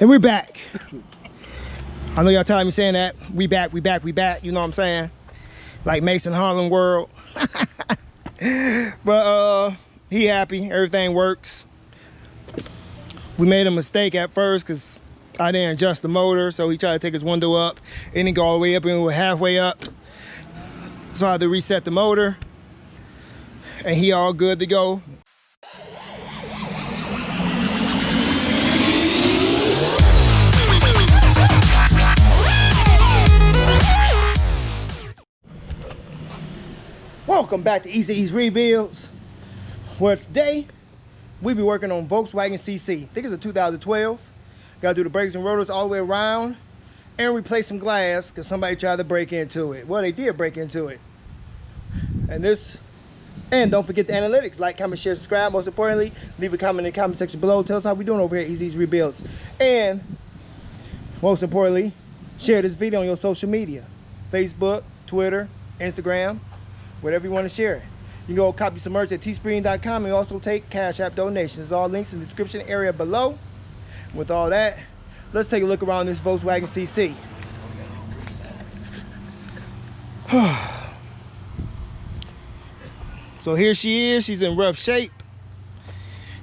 And we're back. I know y'all tired of me saying that. We back, we back, we back. You know what I'm saying? Like Mason Harlem World. But he happy. Everything works. We made a mistake at first because I didn't adjust the motor. So he tried to take his window up. It didn't go all the way up and we were halfway up. So I had to reset the motor. And he all good to go. Welcome back to Easy's Rebuilds, where today we be working on Volkswagen CC. I think it's a 2012. Gotta do the brakes and rotors all the way around and replace some glass because somebody tried to break into it. Well, they did break into it. And don't forget the analytics. Like, comment, share, subscribe. Most importantly, leave a comment in the comment section below. Tell us how we doing over here at Easy's Rebuilds. And most importantly, share this video on your social media. Facebook, Twitter, Instagram. Whatever you want to share. You can go copy some merch at teespring.com and also take Cash App donations. All links in the description area below. With all that, let's take a look around this Volkswagen CC. So here she is. She's in rough shape.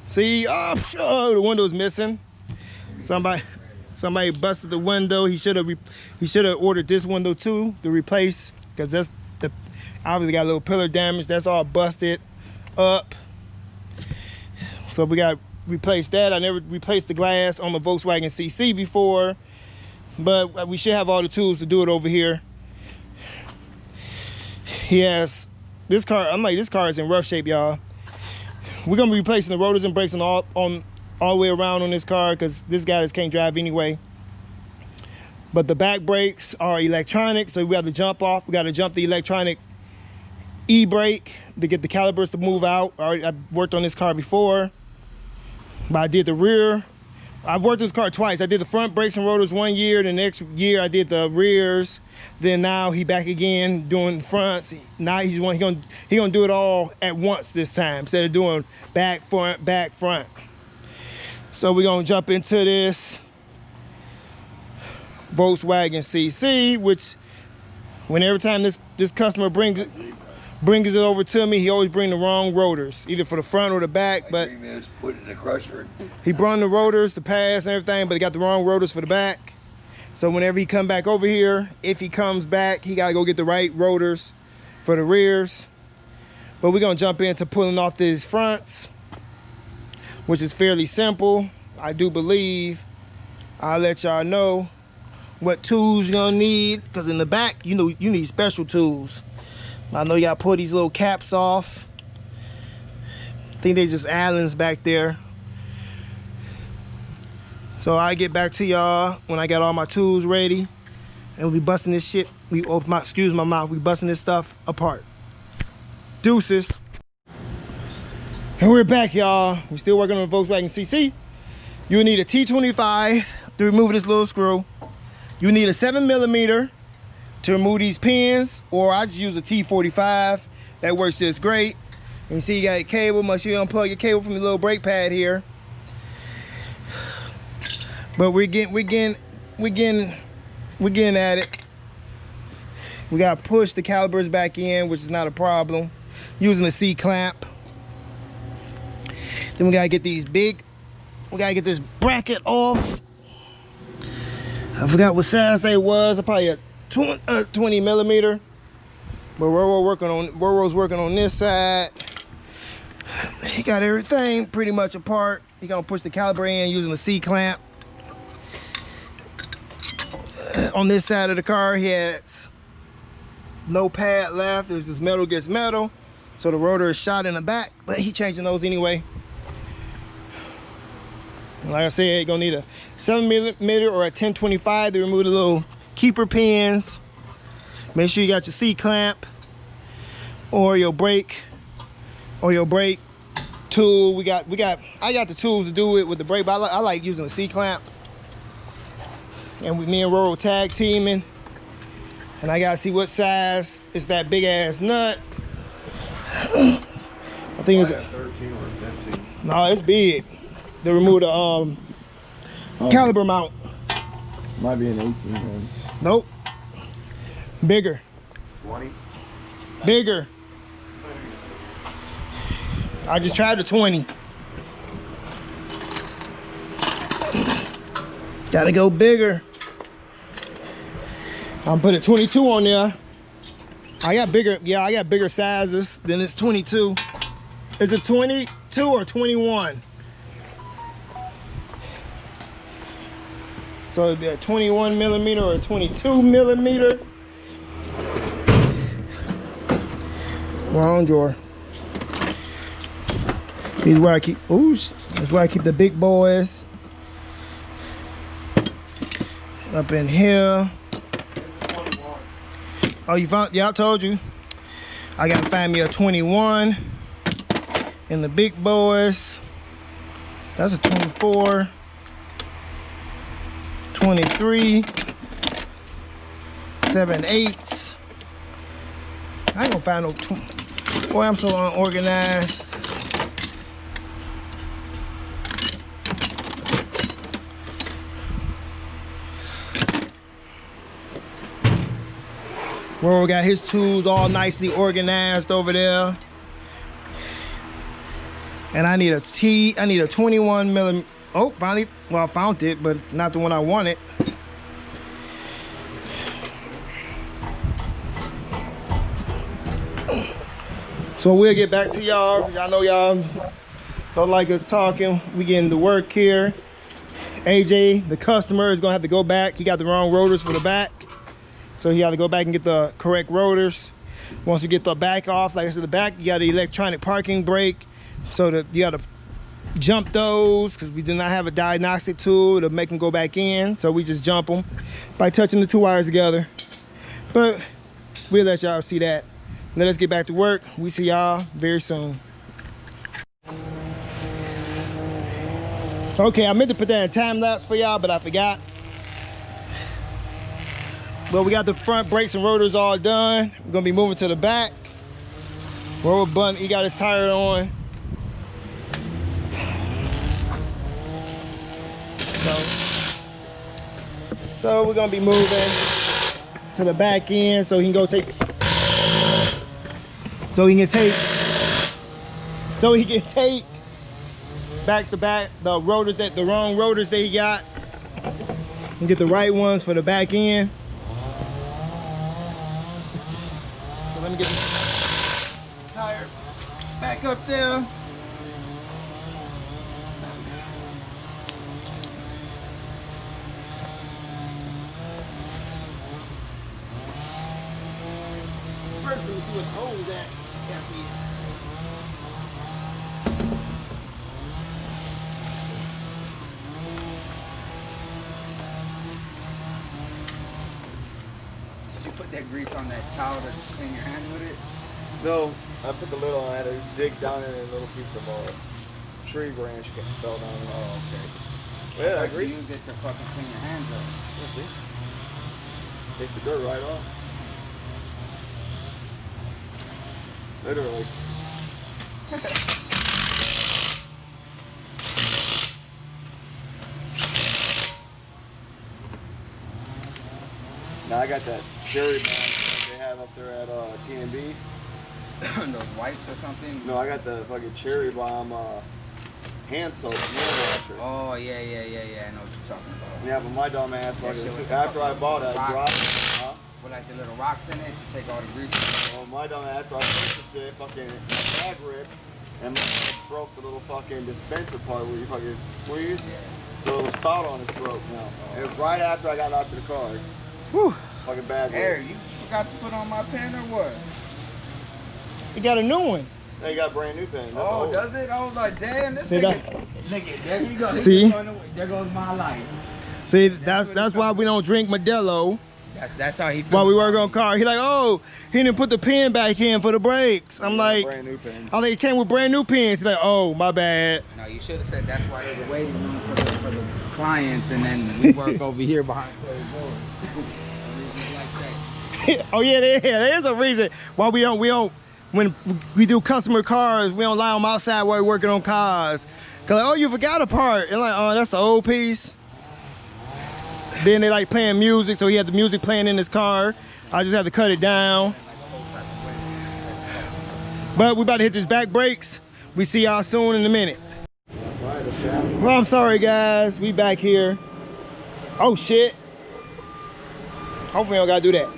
See, oh, the window's missing. Somebody busted the window. He should have ordered this window too to replace, because that's the obviously got a little pillar damage. That's all busted up. So we got to replace that. I never replaced the glass on the Volkswagen CC before, but we should have all the tools to do it over here. He has this car. I'm like, this car is in rough shape, y'all. We're gonna be replacing the rotors and brakes all the way around on this car because this guy just can't drive anyway. But the back brakes are electronic, so we have to jump off. We got to jump the electronic e-brake to get the calipers to move out. I worked on this car before, but I did the rear. I've worked this car twice. I did the front brakes and rotors 1 year. The next year I did the rears. Then now he back again doing the fronts. Now he gonna do it all at once this time instead of doing back, front. So we're gonna jump into this Volkswagen CC, which every time this customer brings it over to me, he always bring the wrong rotors, either for the front or the back. But put it in the crusher. He brought the rotors to pass and everything, but he got the wrong rotors for the back. So whenever he come back over here, if he comes back, he gotta go get the right rotors for the rears. But we're gonna jump into pulling off these fronts, which is fairly simple. I do believe. I'll let y'all know what tools you're gonna need, because in the back, you know, you need special tools. I know you gotta pull these little caps off. I think they just Allens back there. So I'll get back to y'all when I got all my tools ready, and we'll be busting this shit. Excuse my mouth. We busting this stuff apart. Deuces. And we're back, y'all. We're still working on the Volkswagen CC. You'll need a T25 to remove this little screw. You need a 7mm to remove these pins, or I just use a T45. That works just great. And you see you got a cable. Make sure you unplug your cable from the little brake pad here. But we're getting at it. We gotta push the calipers back in, which is not a problem. Using the C clamp. Then we gotta get these we gotta get this bracket off. I forgot what size they was. Probably a 20mm. But Roro's working on this side. He got everything pretty much apart. He gonna push the caliper in using the C clamp. On this side of the car, he has no pad left. There's this metal against metal, so the rotor is shot in the back, but he changing those anyway. Like I said, you're gonna need a 7mm or a 1025 to remove the little keeper pins. Make sure you got your C clamp or your brake tool. I got the tools to do it with the brake, but I like using the C clamp. And me and Roro tag teaming. And I gotta see what size is that big ass nut. I think it's 13 or 15. No, it's big. They removed the Caliber mount. Might be an 18 then. Nope. Bigger. 20? Bigger. I just tried the 20. Gotta go bigger. I'm putting 22 on there. I got bigger, yeah, I got bigger sizes than this 22. Is it 22 or 21? So it'd be a 21 millimeter or a 22 millimeter. Wrong drawer. These where I keep, ooh, that's where I keep the big boys. Up in here. Oh, you found, yeah, I told you. I gotta find me a 21 in the big boys. That's a 24. 23. 7/8. I ain't gonna find no, boy, I'm so unorganized. Roll got his tools all nicely organized over there. And I need a 21 millimeter. Oh, finally, well, I found it, but not the one I wanted. So we'll get back to y'all. Y'all know y'all don't like us talking. We getting to work here. AJ, the customer, is gonna have to go back. He got the wrong rotors for the back. So he got to go back and get the correct rotors. Once we get the back off, like I said, the back, you got the electronic parking brake. So that you got to jump those because we do not have a diagnostic tool to make them go back in. So we just jump them by touching the two wires together. But we'll let y'all see that. Let us get back to work. We see y'all very soon. Okay, I meant to put that in time lapse for y'all, but I forgot. Well, we got the front brakes and rotors all done. We're gonna be moving to the back. Roll button, he got his tire on. So we're gonna be moving to the back end so he can go take, so he can take back the rotors the wrong rotors that he got and get the right ones for the back end. Let me get the tire back up there. First, let me see what the hole's at. Can't see it. Put that grease on that towel to clean your hand with it? No, I put the lid on. I had to dig down in a little piece of tree branch fell down. Oh, okay. Yeah, I You use it to fucking clean your hands up. Let's see. Take the dirt right off. Literally. Now I got that cherry bomb that they have up there at T&B. Those wipes or something? No, I got the fucking cherry bomb hand soap, nail washer. Oh, yeah. I know what you're talking about. Yeah, but my dumb ass, after I bought it, I dropped it. With like the little rocks in it to take all the grease. Well, my dumb ass, after I purchased it, fucking bag ripped, and my broke the little fucking dispenser part where you fucking squeeze. Yeah. So the spout on it broke now. It was right after I got out to the car. Whew. Fucking bad. Eric, you forgot to put on my pen or what? You got a new one. Now you got a brand new pen. That's Oh, old. does it? I was like, damn, this See nigga. Nigga, there you go. See? There goes my life. See, that's why we don't drink Modelo That's how he. while we work on car. He like, oh, he didn't put the pen back in for the brakes. I'm like, brand new pen. I think it came with brand new pens. He's like, oh, my bad. No, you should have said that's why there's a waiting room for the clients, and then we work over here behind closed doors. Oh yeah, there is a reason why we don't when we do customer cars, we don't lie on my side while we're working on cars. Cause like, oh, you forgot a part. And like, oh, that's the old piece. Then they like playing music, so he had the music playing in his car. I just had to cut it down. But we about to hit this back brakes. We see y'all soon in a minute. Well, I'm sorry guys, we back here. Oh shit. Hopefully I don't gotta do that.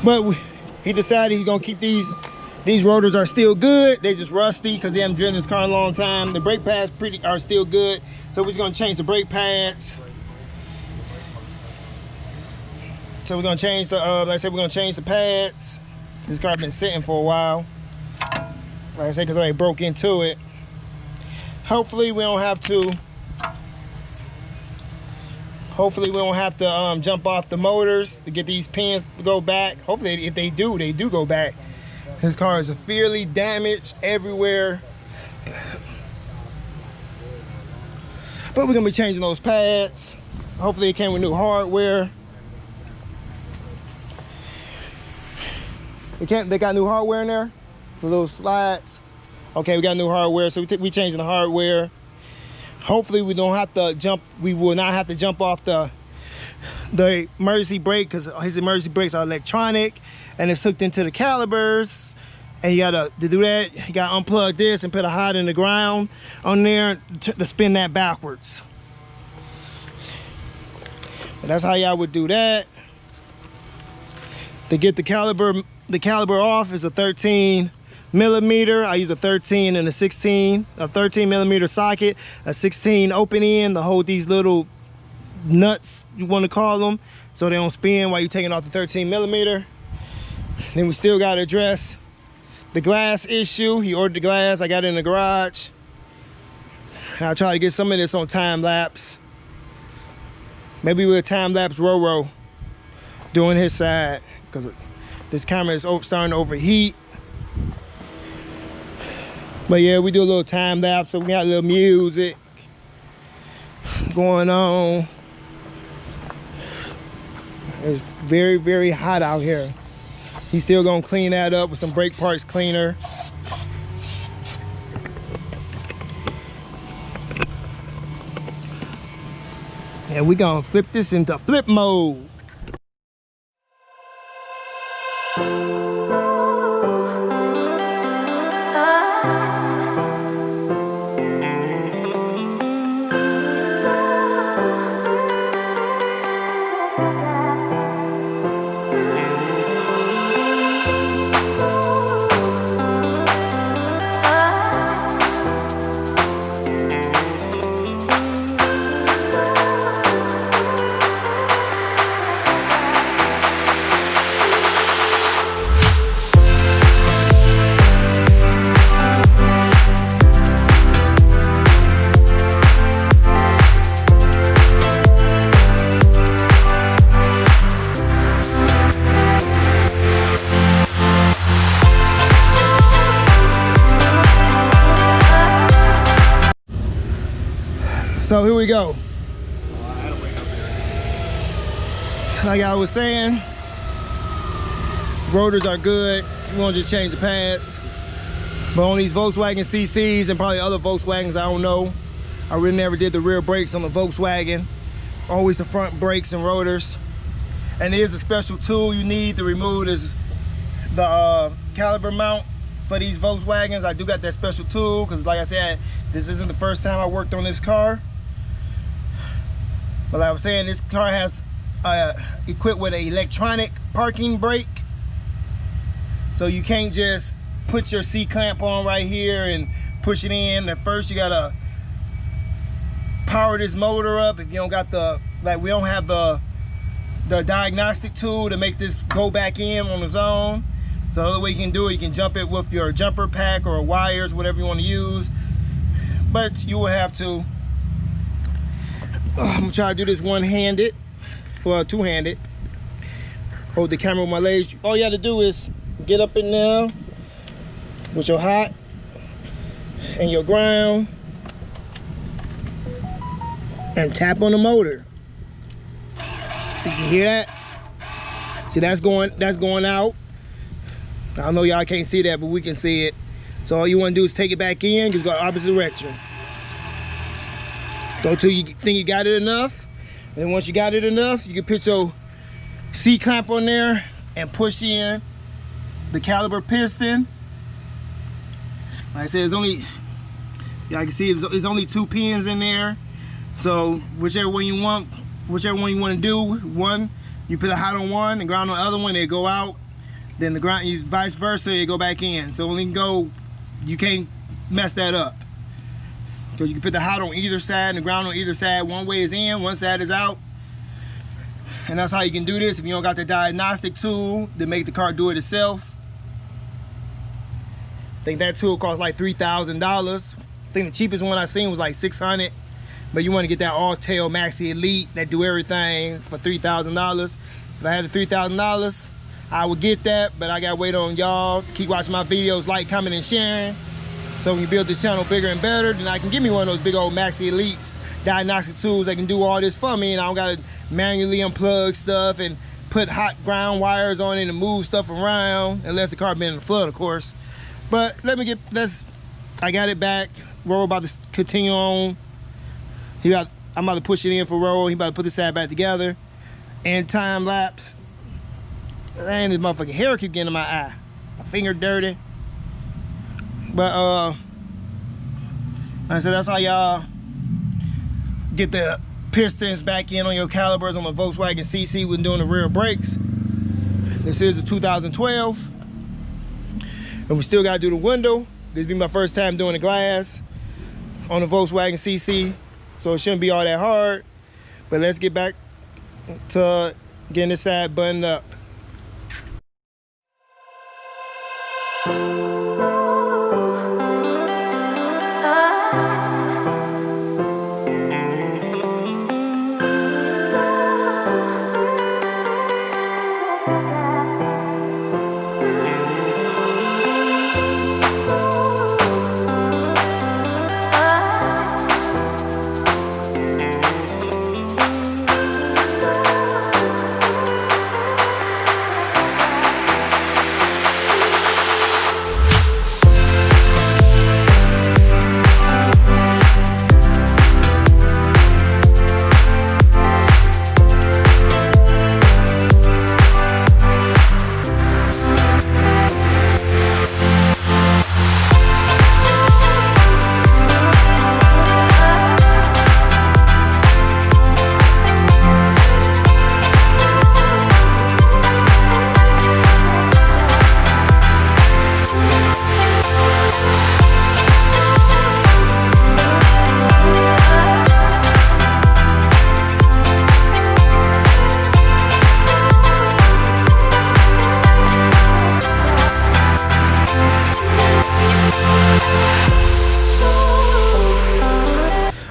But he decided he's gonna keep these rotors are still good. They just rusty because they haven't driven this car in a long time. The brake pads are still good. So we're just gonna change the brake pads. So we're gonna change the, like I said, we're gonna change the pads. This car been sitting for a while. Like I said, because I broke into it. Hopefully we don't have to jump off the motors to get these pins to go back. Hopefully if they do go back. His car is severely damaged everywhere. But we're gonna be changing those pads. Hopefully it came with new hardware. They got new hardware in there? The little slides. Okay, we got new hardware, so we changing the hardware. Hopefully we don't have to jump, we will not have to jump off the emergency brake, because his emergency brakes are electronic and it's hooked into the calipers. And you gotta, to do that, you gotta unplug this and put a hot in the ground on there to spin that backwards. But that's how y'all would do that. To get the caliber off is a 13 millimeter. I use a 13 and a 16, a 13 millimeter socket, a 16 open end to hold these little nuts, you want to call them, so they don't spin while you're taking off the 13 millimeter. Then we still got to address the glass issue. He ordered the glass, I got it in the garage. I'll try to get some of this on time lapse. Maybe we'll time lapse Roro doing his side, because this camera is starting to overheat. But yeah, we do a little time lapse, so we got a little music going on. It's very, very hot out here. He's still gonna clean that up with some brake parts cleaner. And we gonna flip this into flip mode. So here we go. Like I was saying, rotors are good. We want to just change the pads. But on these Volkswagen CCs and probably other Volkswagens, I don't know. I really never did the rear brakes on the Volkswagen. Always the front brakes and rotors. And there's a special tool you need to remove this, the caliper mount for these Volkswagens. I do got that special tool because, like I said, this isn't the first time I worked on this car. But like I was saying, this car has equipped with an electronic parking brake. So you can't just put your C-clamp on right here and push it in. At first you gotta power this motor up. If you don't got the, like we don't have the diagnostic tool to make this go back in on its own. So the other way you can do it, you can jump it with your jumper pack or wires, whatever you want to use. But you will have to, I'm gonna try to do this one-handed, well, two-handed. Hold the camera with my legs. All you have to do is get up in there with your hot and your ground and tap on the motor. You can hear that? See, that's going out. I know y'all can't see that, but we can see it. So all you want to do is take it back in, just go opposite direction. Go till you think you got it enough. And once you got it enough, you can put your C-clamp on there and push in the caliper piston. Like I said, it's only, yeah, I can see it's only 2 pins in there. So whichever one you want to do, one, you put a hot on one and ground on the other one, they go out. Then the ground, vice versa, they go back in. So only go, you can't mess that up. Because you can put the hot on either side and the ground on either side. One way is in, one side is out. And that's how you can do this if you don't got the diagnostic tool to make the car do it itself. I think that tool costs like $3,000. I think the cheapest one I seen was like $600. But you want to get that all-tail Maxi Elite that do everything for $3,000. If I had the $3,000, I would get that, but I got to wait on y'all. Keep watching my videos, like, comment, and sharing. So when you build this channel bigger and better, then I can give me one of those big old Maxi Elites diagnostic tools that can do all this for me, and I don't got to manually unplug stuff and put hot ground wires on it and move stuff around, unless the car been in the flood, of course. But I got it back. Ro about to continue on. I'm about to push it in for Ro. He about to put the side back together. And time lapse. And this motherfucking hair keep getting in my eye. My finger dirty. But like I said, that's how y'all get the pistons back in on your calipers on the Volkswagen CC when doing the rear brakes. This is the 2012. And we still gotta do the window. This be my first time doing the glass on the Volkswagen CC. So it shouldn't be all that hard. But let's get back to getting this side buttoned up.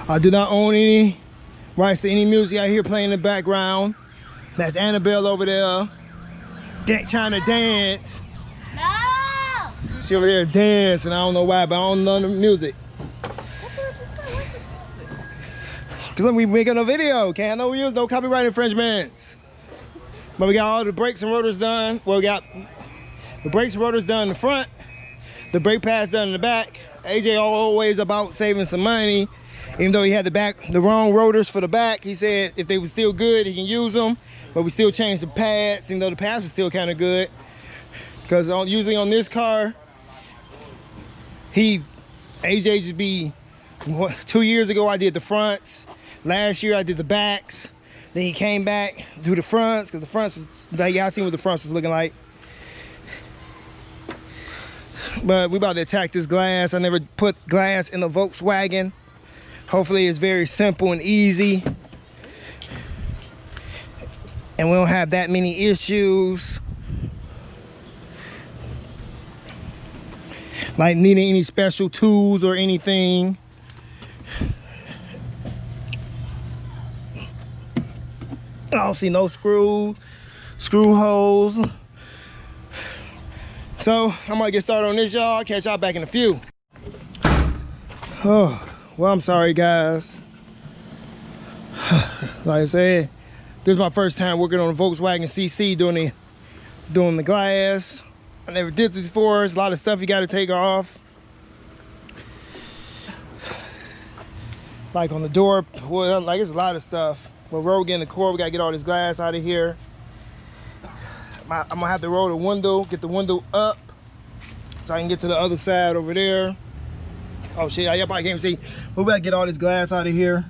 I do not own any rights to any music I hear playing in the background. That's Annabelle over there trying to dance. No! She over there dancing. I don't know why, but I don't know the music. That's what I just said. Because we making a video, can't no use, no copyright infringements. But we got all the brakes and rotors done. Well, we got the brakes and rotors done in the front, the brake pads done in the back. AJ always about saving some money. Even though he had the wrong rotors for the back, he said if they were still good, he can use them. But we still changed the pads, even though the pads were still kind of good. Because usually on this car, AJ just be, 2 years ago I did the fronts. Last year I did the backs. Then he came back, do the fronts, because the fronts was, like y'all seen what the fronts was looking like. But we about to attack this glass. I never put glass in a Volkswagen. Hopefully it's very simple and easy. And we don't have that many issues. Like needing any special tools or anything. I don't see no screw holes. So I'm gonna get started on this, y'all. I'll catch y'all back in a few. Oh. Well, I'm sorry, guys. Like I said, this is my first time working on a Volkswagen CC doing the glass. I never did this before. There's a lot of stuff you got to take off. Like on the door, well, like it's a lot of stuff. Well, roll getting the core, we gotta get all this glass out of here. I'm gonna have to roll the window, get the window up so I can get to the other side over there. Oh shit, y'all probably can't see, but we gotta get all this glass out of here.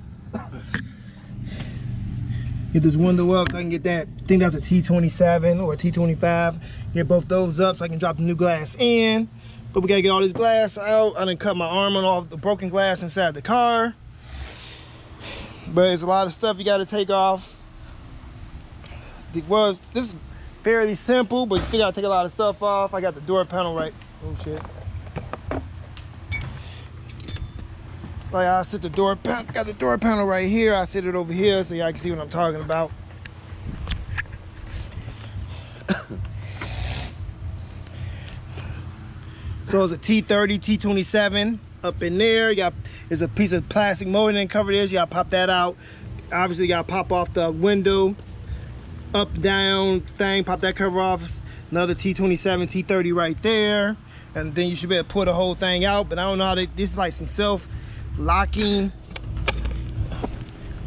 Get this window up so I can get that, I think that's a T27 or a T25. Get both those up so I can drop the new glass in. But we gotta get all this glass out. I done cut my arm on off the broken glass inside the car. But it's a lot of stuff you gotta take off. Well, this is fairly simple, but you still gotta take a lot of stuff off. I got the door panel right. Oh shit. Like I sit the door panel, got the door panel right here. I sit it over here so y'all can see what I'm talking about. So it's a T30, T27 up in there. You got, there's a piece of plastic molding and cover this. You gotta pop that out. Obviously, you gotta pop off the window, up, down thing, pop that cover off. Another T27, T30 right there. And then you should be able to pull the whole thing out. But I don't know how this is like some self-locking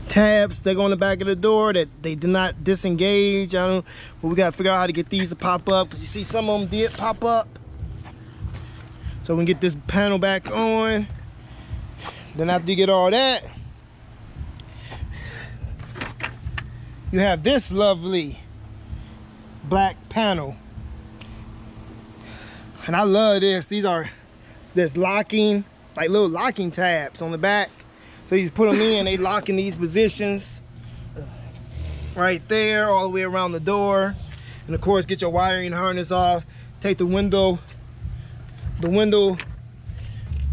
tabs that go on the back of the door that they did not disengage. I don't, but we gotta figure out how to get these to pop up. Cause you see some of them did pop up. So we can get this panel back on. Then after you get all that, you have this lovely black panel. And I love this. These are this locking, like little locking tabs on the back. So you just put them in, they lock in these positions right there, all the way around the door. And of course, get your wiring harness off. Take the window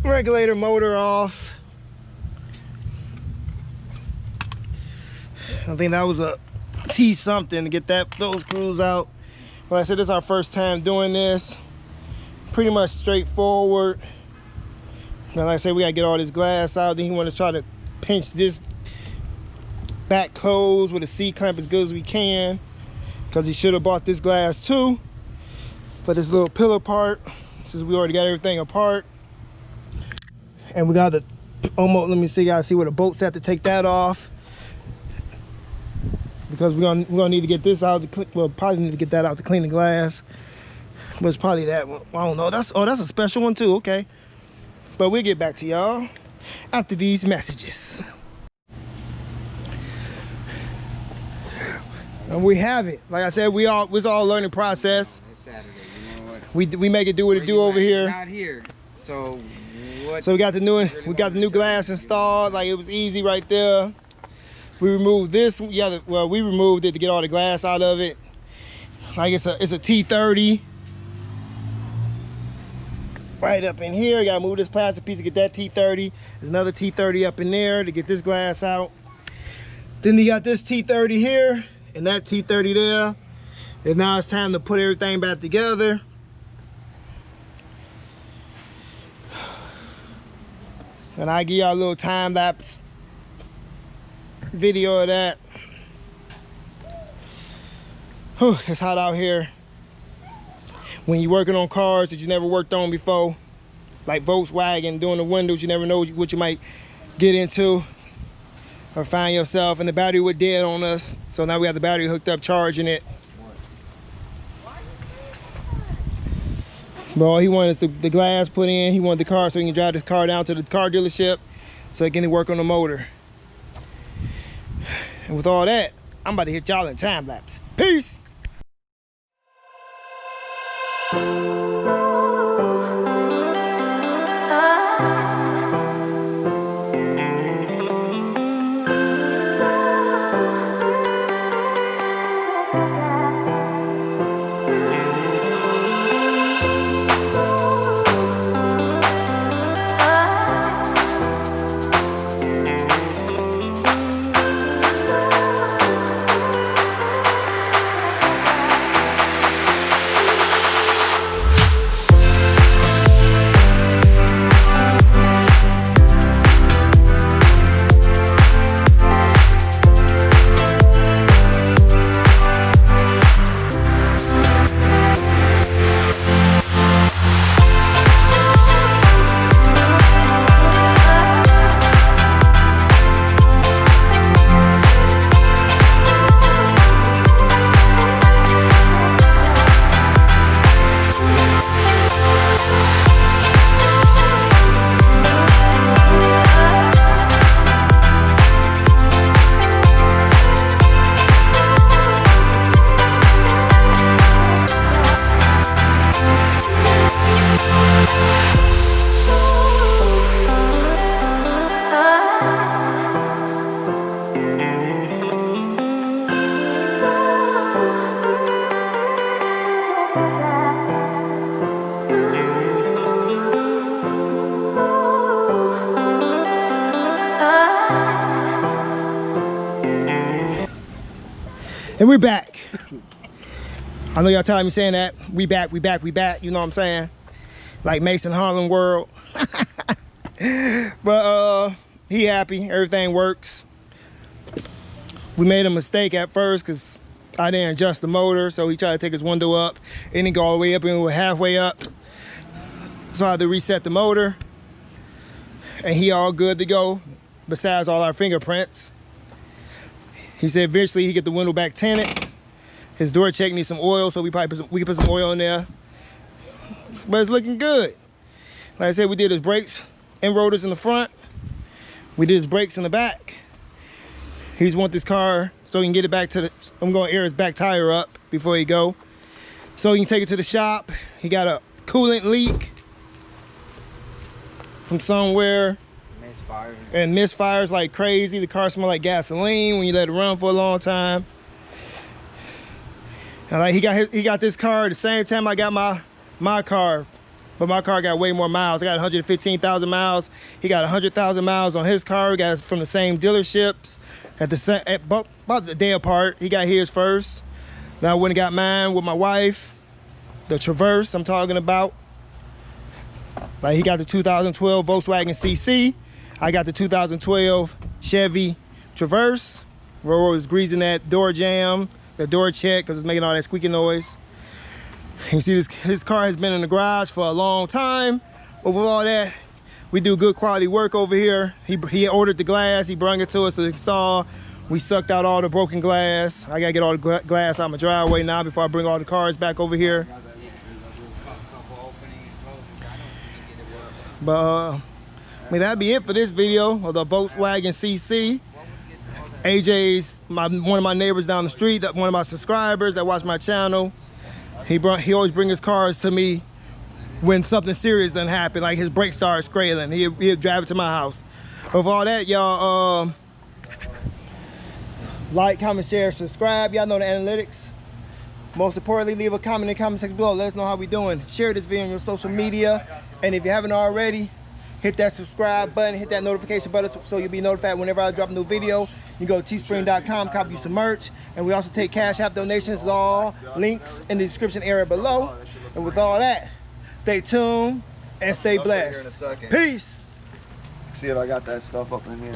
regulator motor off. I think that was a T something to get those screws out. Like I said, this is our first time doing this. Pretty much straightforward. Now, like I said, we gotta get all this glass out. Then he want to try to pinch this back closed with a C-clamp as good as we can, because he should have bought this glass too for this little pillar part, since we already got everything apart. And we got the almost, let me see, guys, see where the bolts at to take that off, because we're gonna need to get this out. We'll probably need to get that out to clean the glass. But it's probably that one. I don't know. That's a special one too. Okay, but we'll get back to y'all after these messages. And we have it. Like I said, it's all a learning process. It's Saturday. You know what? We make it do what it do over here. Not here. So what? So we got the new glass installed. Like, it was easy right there. We removed this. Yeah, well, we removed it to get all the glass out of it. Like, it's a T30. Right up in here, you gotta move this plastic piece to get that T30. There's another T30 up in there to get this glass out. Then you got this T30 here and that T30 there. And now it's time to put everything back together. And I give y'all a little time-lapse video of that. Whew, it's hot out here. When you're working on cars that you never worked on before, like Volkswagen, doing the windows, you never know what you might get into or find yourself. And the battery was dead on us, so now we got the battery hooked up, charging it. Bro, he wanted the glass put in. He wanted the car so he can drive this car down to the car dealership so he can work on the motor. And with all that, I'm about to hit y'all in time lapse. Peace. And we're back. I know y'all tired of me saying that. We back, we back, we back. You know what I'm saying? Like Mason Harlem World. But he happy. Everything works. We made a mistake at first because I didn't adjust the motor. So he tried to take his window up. It didn't go all the way up and we were halfway up. So I had to reset the motor. And he all good to go. Besides all our fingerprints. He said eventually he get the window back tinted. His door check needs some oil, so we can put some oil in there. But it's looking good. Like I said, we did his brakes and rotors in the front. We did his brakes in the back. He just want this car so he can get it back to the, I'm gonna air his back tire up before he go. So he can take it to the shop. He got a coolant leak from somewhere. Misfires. And misfires like crazy. The car smell like gasoline when you let it run for a long time. And like he got this car at the same time I got my car, but my car got way more miles. I got 115,000 miles. He got 100,000 miles on his car. We got it from the same dealerships about the day apart. He got his first. Then I went and got mine with my wife. The Traverse I'm talking about. Like he got the 2012 Volkswagen CC. I got the 2012 Chevy Traverse. Roro was greasing that door jamb, the door check, because it's making all that squeaky noise. You see his car has been in the garage for a long time. But with all that, we do good quality work over here. He ordered the glass, he brought it to us to install. We sucked out all the broken glass. I gotta get all the glass out my driveway now before I bring all the cars back over here. But I mean, that'd be it for this video of the Volkswagen CC. AJ's one of my neighbors down the street, one of my subscribers that watch my channel. He always brings his cars to me when something serious doesn't happen, like his brakes start squealing. He'll drive it to my house. With all that, y'all, like, comment, share, subscribe. Y'all know the analytics. Most importantly, leave a comment in the comment section below. Let us know how we doing. Share this video on your social media. And if you haven't already, hit that subscribe button, hit that notification button so you'll be notified whenever I drop a new video. You go to teespring.com, copy you some merch. And we also take Cash App donations, all links in the description area below. And with all that, stay tuned and stay blessed. Peace. See if I got that stuff up in here.